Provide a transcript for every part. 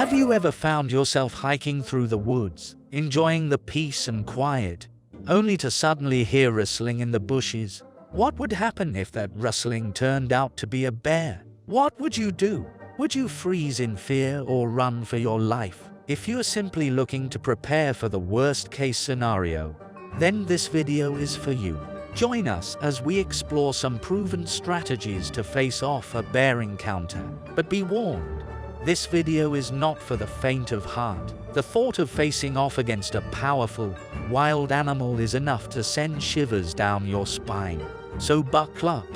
Have you ever found yourself hiking through the woods, enjoying the peace and quiet, only to suddenly hear rustling in the bushes? What would happen if that rustling turned out to be a bear? What would you do? Would you freeze in fear or run for your life? If you're simply looking to prepare for the worst-case scenario, then this video is for you. Join us as we explore some proven strategies to face off a bear encounter. But be warned, this video is not for the faint of heart. The thought of facing off against a powerful, wild animal is enough to send shivers down your spine. So buckle up,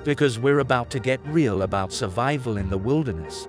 because we're about to get real about survival in the wilderness.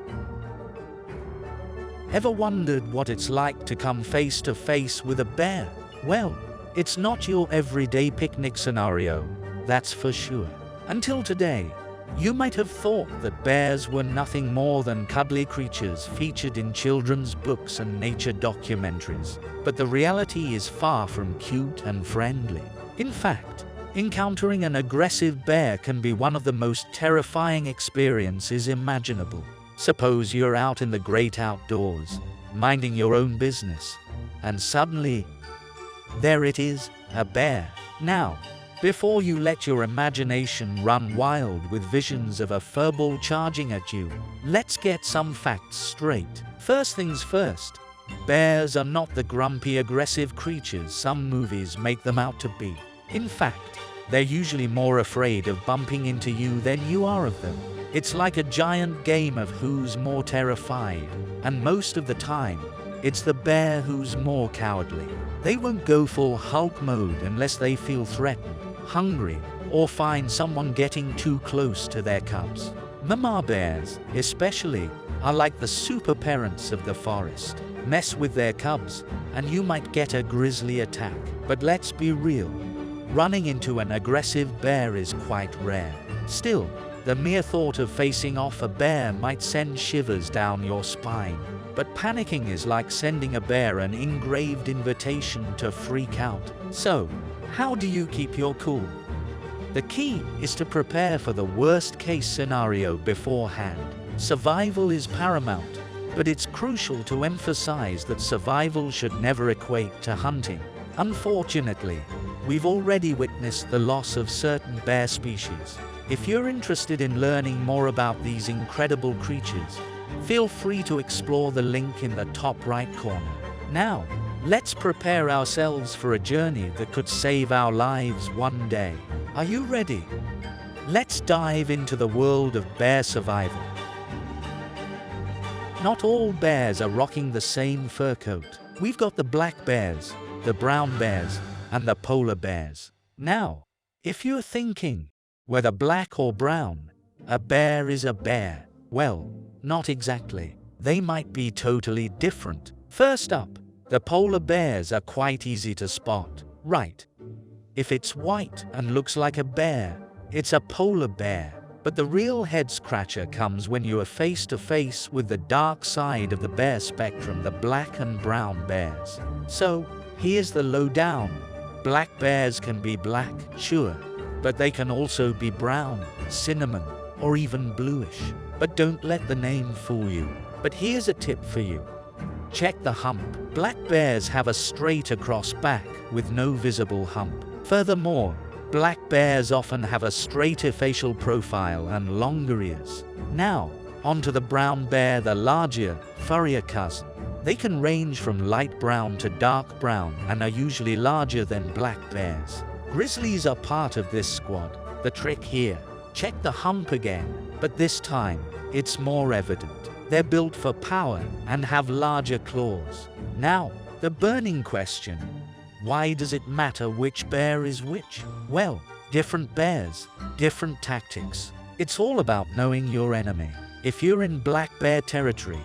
Ever wondered what it's like to come face to face with a bear? Well, it's not your everyday picnic scenario, that's for sure. Until today, you might have thought that bears were nothing more than cuddly creatures featured in children's books and nature documentaries. But the reality is far from cute and friendly. In fact, encountering an aggressive bear can be one of the most terrifying experiences imaginable. Suppose you're out in the great outdoors, minding your own business, and suddenly, there it is, a bear. Now, before you let your imagination run wild with visions of a furball charging at you, let's get some facts straight. First things first, bears are not the grumpy, aggressive creatures some movies make them out to be. In fact, they're usually more afraid of bumping into you than you are of them. It's like a giant game of who's more terrified, and most of the time, it's the bear who's more cowardly. They won't go full Hulk mode unless they feel threatened, hungry, or find someone getting too close to their cubs. Mama bears, especially, are like the super parents of the forest. Mess with their cubs, and you might get a grizzly attack. But let's be real, running into an aggressive bear is quite rare. Still, the mere thought of facing off a bear might send shivers down your spine. But panicking is like sending a bear an engraved invitation to freak out. So, how do you keep your cool? The key is to prepare for the worst-case scenario beforehand. Survival is paramount, but it's crucial to emphasize that survival should never equate to hunting. Unfortunately, we've already witnessed the loss of certain bear species. If you're interested in learning more about these incredible creatures, feel free to explore the link in the top right corner. Now, let's prepare ourselves for a journey that could save our lives one day. Are you ready? Let's dive into the world of bear survival. Not all bears are rocking the same fur coat. We've got the black bears, the brown bears, and the polar bears. Now, if you're thinking, whether black or brown, a bear is a bear, well, not exactly. They might be totally different. First up, the polar bears are quite easy to spot, right? If it's white and looks like a bear, it's a polar bear. But the real head-scratcher comes when you are face to face with the dark side of the bear spectrum, the black and brown bears. So, here's the lowdown. Black bears can be black, sure, but they can also be brown, cinnamon, or even bluish. But don't let the name fool you. But here's a tip for you. Check the hump. Black bears have a straight across back with no visible hump. Furthermore, black bears often have a straighter facial profile and longer ears. Now, onto the brown bear, the larger, furrier cousin. They can range from light brown to dark brown and are usually larger than black bears. Grizzlies are part of this squad. The trick here, check the hump again, but this time, it's more evident. They're built for power and have larger claws. Now, the burning question. Why does it matter which bear is which? Well, different bears, different tactics. It's all about knowing your enemy. If you're in black bear territory,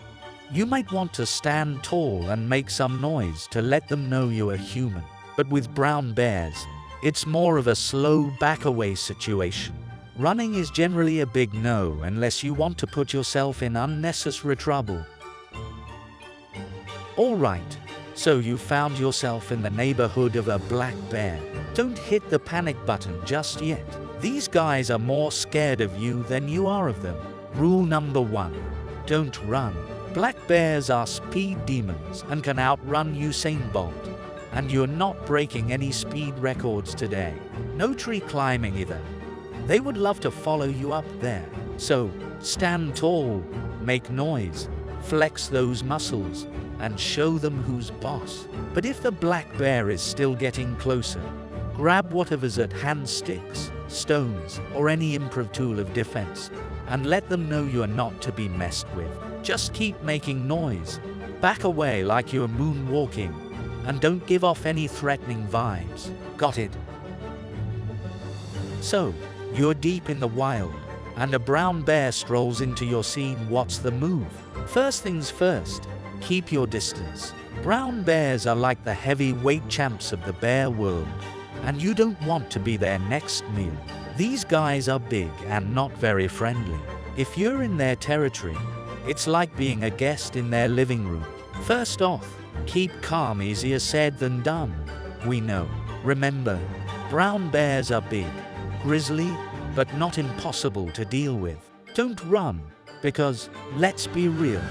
you might want to stand tall and make some noise to let them know you are human. But with brown bears, it's more of a slow back-away situation. Running is generally a big no unless you want to put yourself in unnecessary trouble. Alright, so you found yourself in the neighborhood of a black bear. Don't hit the panic button just yet. These guys are more scared of you than you are of them. Rule number 1. Don't run. Black bears are speed demons and can outrun Usain Bolt. And you're not breaking any speed records today. No tree climbing either. They would love to follow you up there. So, stand tall, make noise, flex those muscles, and show them who's boss. But if the black bear is still getting closer, grab whatever's at hand, sticks, stones, or any improv tool of defense, and let them know you are not to be messed with. Just keep making noise, back away like you're moonwalking, and don't give off any threatening vibes. Got it? So, you're deep in the wild, and a brown bear strolls into your scene. What's the move? First things first, keep your distance. Brown bears are like the heavyweight champs of the bear world, and you don't want to be their next meal. These guys are big and not very friendly. If you're in their territory, it's like being a guest in their living room. First off, keep calm. Easier said than done, we know. Remember, brown bears are big, grizzly, but not impossible to deal with. Don't run, because, let's be real,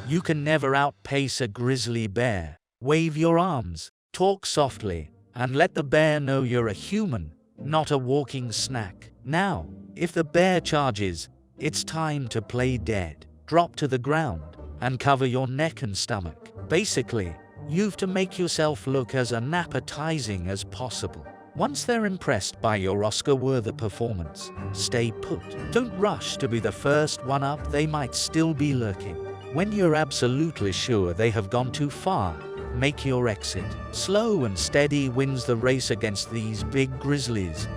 you can never outpace a grizzly bear. Wave your arms, talk softly, and let the bear know you're a human, not a walking snack. Now, if the bear charges, it's time to play dead. Drop to the ground, and cover your neck and stomach. Basically, you've to make yourself look as unappetizing as possible. Once they're impressed by your Oscar-worthy performance, stay put. Don't rush to be the first one up. They might still be lurking. When you're absolutely sure they have gone too far, make your exit. Slow and steady wins the race against these big grizzlies.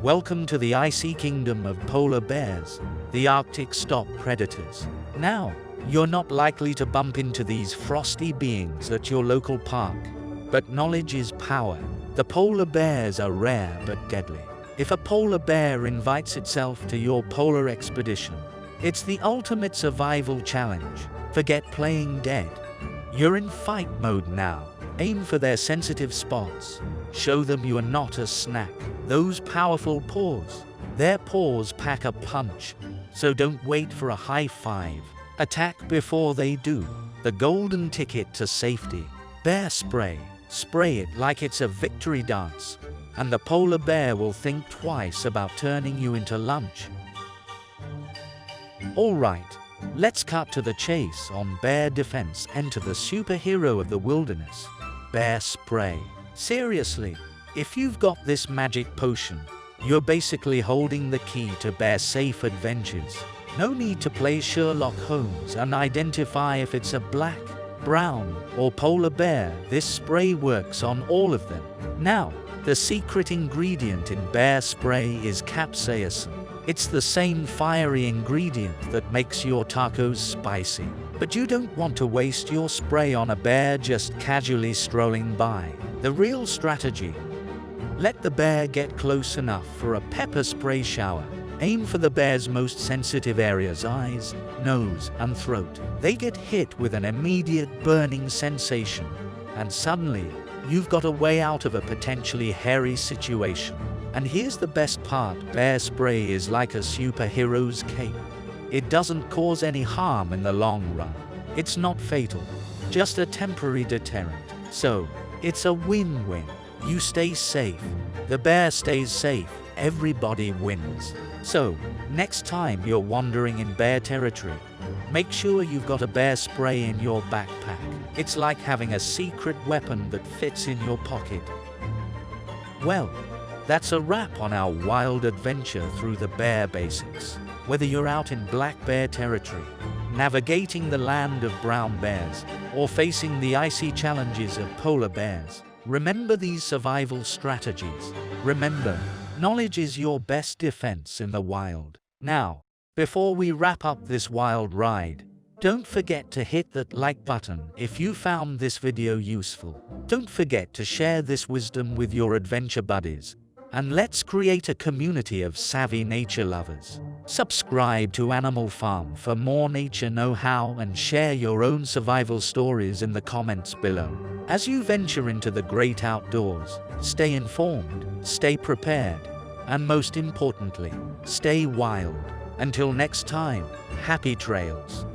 Welcome to the icy kingdom of polar bears, the Arctic stock predators. Now, you're not likely to bump into these frosty beings at your local park. But knowledge is power. The polar bears are rare but deadly. If a polar bear invites itself to your polar expedition, it's the ultimate survival challenge. Forget playing dead. You're in fight mode now. Aim for their sensitive spots. Show them you are not a snack. Those powerful paws. Their paws pack a punch, so don't wait for a high five. Attack before they do. The golden ticket to safety. Bear spray. Spray it like it's a victory dance, and the polar bear will think twice about turning you into lunch. Alright, let's cut to the chase on bear defense. Enter the superhero of the wilderness, bear spray. Seriously, if you've got this magic potion, you're basically holding the key to bear safe adventures. No need to play Sherlock Holmes and identify if it's a black, brown, or polar bear. This spray works on all of them. Now, the secret ingredient in bear spray is capsaicin. It's the same fiery ingredient that makes your tacos spicy. But you don't want to waste your spray on a bear just casually strolling by. The real strategy: let the bear get close enough for a pepper spray shower. Aim for the bear's most sensitive areas: eyes, nose, and throat. They get hit with an immediate burning sensation, and suddenly, you've got a way out of a potentially hairy situation. And here's the best part: bear spray is like a superhero's cape. It doesn't cause any harm in the long run. It's not fatal, just a temporary deterrent. So, it's a win-win. You stay safe, the bear stays safe, everybody wins. So, next time you're wandering in bear territory, make sure you've got a bear spray in your backpack. It's like having a secret weapon that fits in your pocket. Well, that's a wrap on our wild adventure through the bear basics. Whether you're out in black bear territory, navigating the land of brown bears, or facing the icy challenges of polar bears, remember these survival strategies. Remember, knowledge is your best defense in the wild. Now, before we wrap up this wild ride, don't forget to hit that like button if you found this video useful. Don't forget to share this wisdom with your adventure buddies, and let's create a community of savvy nature lovers. Subscribe to Animal Farm for more nature know-how, and share your own survival stories in the comments below. As you venture into the great outdoors, stay informed, stay prepared, and most importantly, stay wild. Until next time, happy trails.